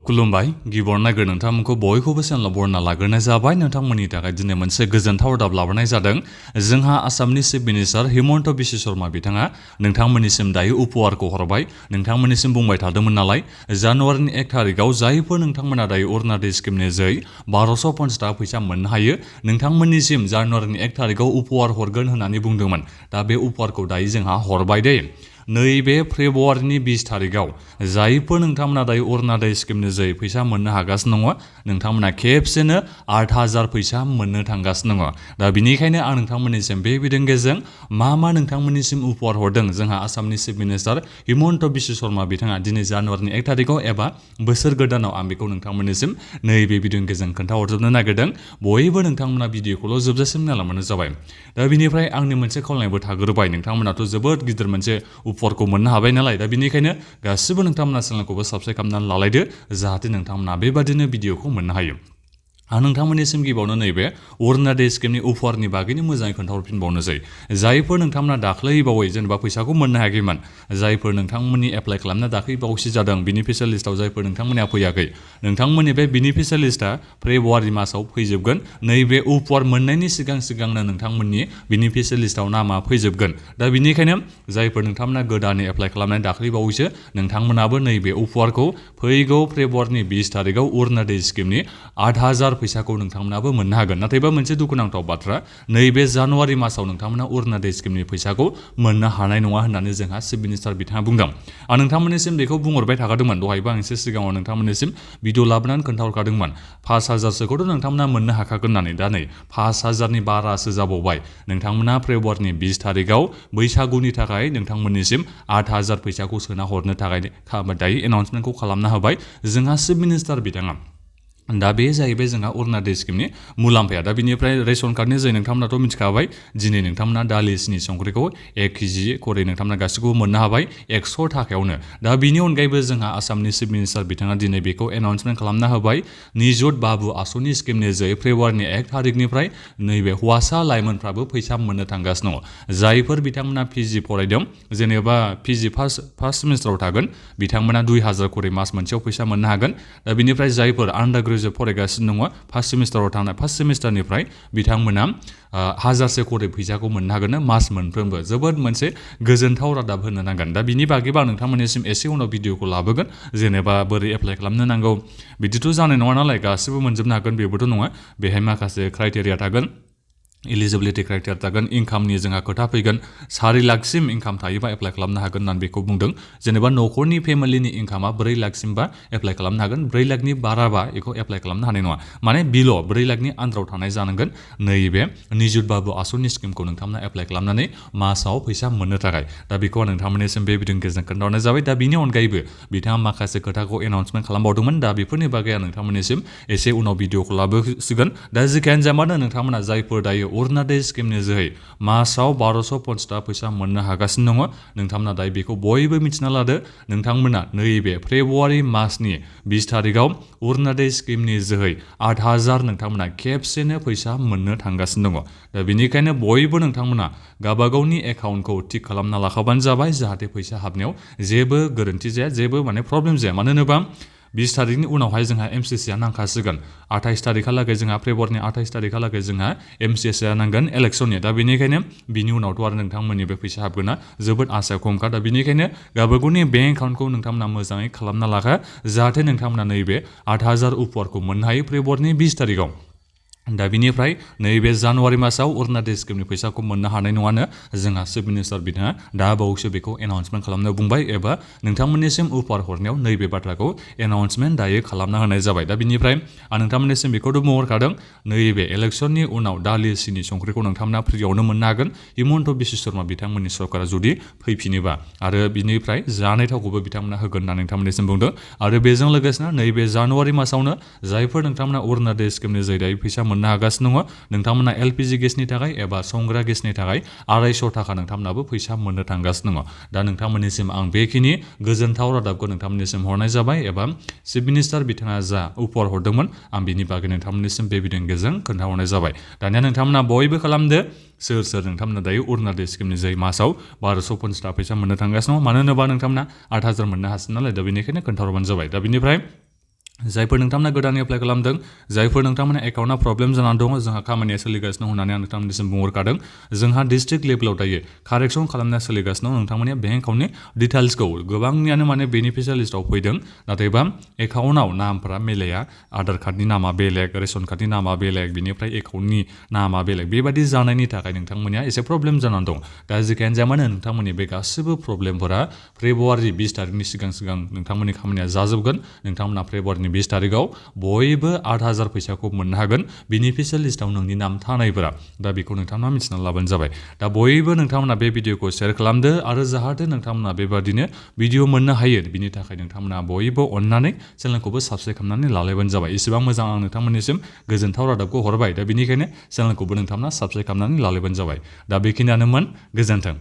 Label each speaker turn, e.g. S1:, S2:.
S1: खुलुमबाय गिबियावनो नागिर नोंथांमोनखौ बयखौबो चेनेलाव बरायना लाग्रोनाय जाबाय नोंथांमोननि थाखाय दिनै मोनसे गोजोनथाव रादाब लाबोनाय जादों जोंहा आसामनि चिफ मिनिस्टार हिमन्त बिश्व शर्मा बिथाङा नोंथांमोननिसिम दायो उपहारखौ हरबाय नोंथांमोननिसिम बुंबाय थादोंमोन नालाय जानुवारिनि 1 तारिखआव जायफोर नोंथांमोना दायो अरुणोदय स्किमनि जै 1250 थाखा फैसा मोननो हायो नोंथांमोननिसिम जानुवारिनि 1 तारिखआव उपहार हरगोन होननानै बुंदोंमोन दा बे उपहारखौ दायो जोंहा हरबाय दे नैबे फेब्रुवारिनि 20 तारिखआव जायफोर नोंथांमोना दायो अरुणोदय स्किमनि जै फैसा मोननो हागासिनो दङ नोंथांमोना खेबसेनो 8000 फैसा मोननो थांगासिनो दङ दा बिनिखायनो आं नोंथांमोननिसिम बे भिडिअ'नि मा नोंथांमोननिसिम उपहार हरदों जोंहा आसामनि चिफ मिनिस्टार हिमन्त बिश्व शर्मा बिथाङा दिनै जानुवारिनि 1 तारिखआव एबा बोसोर गोदानाव आं बेखौ नोंथांमोननिसिम नैबे भिडिअ'नि गेजेरजों खोन्थाहरजोबनो नागिरदों बयबो नोंथांमोना भिडिअ'खौल' जोबजासिम नायलांबानो जाबाय दा बिनिफ्राय आंनि मोनसे खावलायनायबो थाग्रोबाय नोंथांमोनाथ' जोबोद गिदिर मोनसे उपहारखौ मोननो हाबाय नालाय दा बिनिखायनो गासिबो नोंथांमोना चेनेलखौबो साबस्क्राइब खालामनानै लालायदो जाहाथे नोंथांमोना बेबादिनो भिडिअ'खौ मोननो हायो आं नोंथांमोननिसिम गिबियावनो नैबे अरुणोदय स्किमनि उपहारनि बागैनो मोजाङै खोन्थाहरफिनबावनोसै जायफोर नोंथांमोना दाख्लैबावै जेनेबा फैसाखौ मोननो हायाखैमोन जायफोर नोंथांमोननि एप्लाइ खालामना दाख्लैबावैसो जादों बेनिफिशियेल लिस्टआव जायफोर नोंथांमोनहा फैयाखै नोंथांमोननि बे बेनिफिशियेल लिस्टआ फेब्रुवारि मासाव फैजोबगोन नैबे उपहार मोननायनि सिगांनो नोंथांमोननि बेनिफिशियेल लिस्टआव नामा फैजोबगोन दा बिनिखायनो जायफोर नोंथांमोना गोदानै एप्लाइ खालामनाय दाख्लैबावैसो नोंथांमोनाबो नैबे उपहारखौ फैगौ फेब्रुवारिनि 20 तारिखआव अरुणोदय स्किमनि 8000 फैसाखौ नोंथांमोनाबो मोननो हागोन नाथायबा मोनसे दुखुनांथाव बाथ्रा नैबे जानुवारि मासाव नोंथांमोना अरुणोदय स्किमनि फैसाखौ मोननो हानाय नङा होननानै जोंहा चिफ मिनिस्टार बिथाङा बुंदों आं नोंथांमोननिसिम बेखौ बुंहरबाय थाखादोंमोन दहायबो आं एसे सिगाङाव नोंथांमोननिसिम भिडिअ लाबोनानै खोन्थाहरखादोंमोन 5000 सोखौथ' नोंथांमोना मोननो हाखागोन होननानै दा नै 5000 नि बारासो जाबावबाय नोंथांमोना फेब्रुवारिनि 20 तारिखआव बैसागुनि थाखाय नोंथांमोननिसिम 8000 फैसाखौ सोना हरनो थाखाय दायो एनाउन्समेन्टखौ खालामना होबाय जोंहा चिफ मिनिस्टार बिथाङा दा बे जाहैबाय जोंहा अरुणोदय स्किमनि मुलाम्फाया दा बिनिफ्राय रेशन कार्डनि जै नोंथांमोनाथ' मिथिखाबाय दिनै नोंथांमोना दालि सिनि संख्रिखौ 1 केजि खरै नोंथांमोना गासैखौबो मोननो हाबाय 100 थाखायावनो दा बिनि अनगायैबो जोंहा आसामनि चिफ मिनिस्टार बिथाङा दिनै बेखौ एनाउन्समेन्ट खालामना होबाय निजुत बाबु आसनि स्किमनि जै फेब्रुवारिनि 1 तारिखनिफ्राय नैबे हौवासा लाइमोनफ्राबो फैसा मोननो थांगासिनो दङ जायफोर बिथांमोना पिजि फरायदों जेनेबा पिजि फार्स्ट सेमिस्टाराव थागोन बिथांमोना 2000 खरै मास मोनसेयाव फैसा मोननो हागोन दा बिनिफ्राय जायफोर आन्डार ग्रेजुवेट फरायगासिनो दङ फार्स्ट सेमिस्टाराव थांनाय फार्स्ट सेमिस्टारनिफ्राय बिथांमोना 1000 खरै फैसाखौ मोननो हागोन मास मोनफ्रोमबो जोबोद मोनसे गोजोनथाव रादाब होनो नांगोन दा बिनि बागैबो आं नोंथांमोननिसिम एसे उनाव भिडिअखौ लाबोगोन जेनेबा बोरै एप्लाइ खालामनो नांगौ बिदिथ' जानाय नङा नालाय गासिबो मोनजोबनो हागोन बेबोथ' नङा बेहाय माखासे क्राइटेरिया थागोन इलिजिबिलिटि क्राइटेरिया थागोन इनकामनि जोंहा खोथा फैगोन 4 लाखसिम इनकाम थायोबा एप्लाइ खालामनो हागोन होननानै बेखौ बुंदों जेनेबा न'खरनि फेमिलिनि इनकामा 4 लाखसिमबा एप्लाइ खालामनो हागोन 4 लाखनि बाराबा बेखौ एप्लाइ खालामनो हानाय नङा माने बिल' 4 लाखनि आन्दाराव थानाय जानांगोन नैबे निजुत बाबु आसनि स्किमखौ नोंथांमोना एप्लाइ खालामनानै मासाव फैसा मोननो थाखाय दा बेखौ आं नोंथांमोननिसिम बे भिडिअनि गेजेरजों खोन्थाहरनाय जाबाय दा बिनि अनगायैबो बिथाङा माखासे खोथाखौ एनाउन्समेन्ट खालामबावदोंमोन दा बेफोरनि बागै आं नोंथांमोननिसिम एसे उनाव भिडिअखौ लाबोसिगोन दा जिखियानो जाया मानो नोंथांमोना जायफोर दायो अरुणोदय स्किमनि जोहै मासाव 1250 थाखा फैसा मोननो हागासिनो दङ नोंथांमोना दायो बेखौ बयबो मिथिना लादो नोंथांमोना नैबे फेब्रुवारि मासनि 20 तारिखआव अरुणोदय स्किमनि जोहै 8000 नोंथांमोना खेबसेनो फैसा मोननो थांगासिनो दङ दा बेनिखायनो बयबो नोंथांमोना गावबागावनि एकाउन्टखौ थिक खालामना लाखाबानो जाबाय जाहाथे फैसा हाबनायाव जेबो गोरोन्थि जाया जेबो माने प्रब्लेम जाया मानो होनोबा 20 तारिखनि उनावहाय जोंहा एमसिसिआ नांखासिगोन 28 तारिखहालागै जोंहा फेब्रुवारिनि 28 तारिखहालागै जोंहा एमसिसिआ नांगोन इलेक्सननि दा बेनिखायनो बिनि उनावथ' आरो नोंथांमोननि बे फैसा हाबगोना जोबोद आसा खमखा दा बेनिखायनो गावबागावनि बेंक एकाउन्टखौ नोंथांमोना मोजाङै खालामना लाखा जाहाथे नोंथांमोना नैबे 8000 उपहारखौ मोननो हायो फेब्रुवारिनि 20 तारिखआव दा बिनिफ्राय नैबे जानुवारि मासाव अरुणोदय स्किमनि फैसाखौ मोननो हानाय नङानो जोंहा चिफ मिनिस्टार बिथाङा दा बावैसो बेखौ एनाउन्समेन्ट खालामनो बुंबाय एबा नोंथांमोननिसिम उपहार हरनायाव नैबे बाथ्राखौ एनाउन्समेन्ट दायो खालामना होनाय जाबाय दा बिनिफ्राय आं नोंथांमोननिसिम बेखौथ' बुंहरखादों नैबे इलेक्सननि उनाव दालि सिनि संख्रिखौ नोंथांमोना फ्रियावनो मोननो हागोन हिमन्त बिश्व शर्मा बिथांमोननि सरकारा जुदि फैफिनोबा आरो बिनिफ्राय जानाय थावखौबो बिथांमोना होगोन होनना नोंथांमोननिसिम बुंदों आरो बेजों लोगोसेनो नैबे जानुवारि मासावनो जायफोर नोंथांमोना अरुणोदय स्किमनि जै दायो फैसा मोननो हागासिनो दङ नोंथांमोना एलपिजि गेसनि थाखाय एबा संग्रा गेसनि थाखाय 250 थाखा नोंथांमोनाबो फैसा मोननो थांगासिनो दङ दा नोंथांमोननिसिम आं बेखिनि गोजोनथाव रादाबखौ नोंथांमोननिसिम हरनाय जाबाय एबा चिफ मिनिस्टार बिथाङा जा उपहार हरदोंमोन आं बिनि बागै नोंथांमोननिसिम बे भिडिअनि गेजेरजों खोन्थाहरनाय जाबाय दानिया नोंथांमोना बयबो खालामदो सोर नोंथांमोना दायो अरुणोदय स्किमनि जै मासाव 1250 थाखा फैसा मोननो थांगासिनो दङ मानो होनोबा नोंथांमोना 8000 मोननो हासिगोन नालाय दा बेनिखायनो खोन्थाहरबानो जाबाय दा बिनिफ्राय जायफोर नोंथांमोना गोदान एप्लाइ खालामदों जायफोर नोंथांमोना एकाउन्टआ प्रब्लेम जानानै दङ जोंहा खामानिया सोलिगासिनो होननानै आं नोंथांमोननिसिम बुंहरखादों जोंहा डिस्ट्रिक्ट लेभेलाव दायो कारेक्सन खालामनाया सोलिगासिनो नोंथांमोननि बेंक एकाउन्टनि डिटेल्सखौ गोबांनियानो माने बेनिफिसियार लिस्टआव फैदों नाथायबा एकाउन्टआव नामफोरा मिलाया आधार कार्डनि नामा बेलेग रेशन कार्डनि नामा बेलेग बिनिफ्राय एकाउन्टनि नामा बेलेग बेबायदि जानायनि थाखाय नोंथांमोननिया एसे प्रब्लेम जानानै दं दा जिखियानो जाया मानो नोंथांमोननि बे गासिबो प्रब्लेमफोरा फेब्रुवारि 20 तारिखनि सिगां नोंथांमोननि खामानिया जाजोबगोन नोंथांमोना फेब्रुवारिनि 20 तारिखआव बयबो 8,000 फैसाखौ मोननो हागोन बेनिफिसियार लिस्टआव नोंनि नाम थानायफोरा दा बेखौ नोंथांमोना मिथिना लाबानो जाबाय दा बयबो नोंथांमोना बे भिडिअखौ शेयार खालामदो आरो जाहाथे नोंथांमोना बेबादिनो भिडिअ मोननो हायो बिनि थाखाय नोंथांमोना बयबो अननानै चेनेलखौबो साबस्क्राइब खालामनानै लालायबानो जाबाय एसेबां मोजां आं नोंथांमोननिसिम गोजोनथाव रादाबखौ हरबाय दा बेनिखायनो चेनेलखौबो नोंथांमोना साबस्क्राइब खालामनानै लालायबानो जाबाय दा बेखिनियानोमोन गोजोन्थों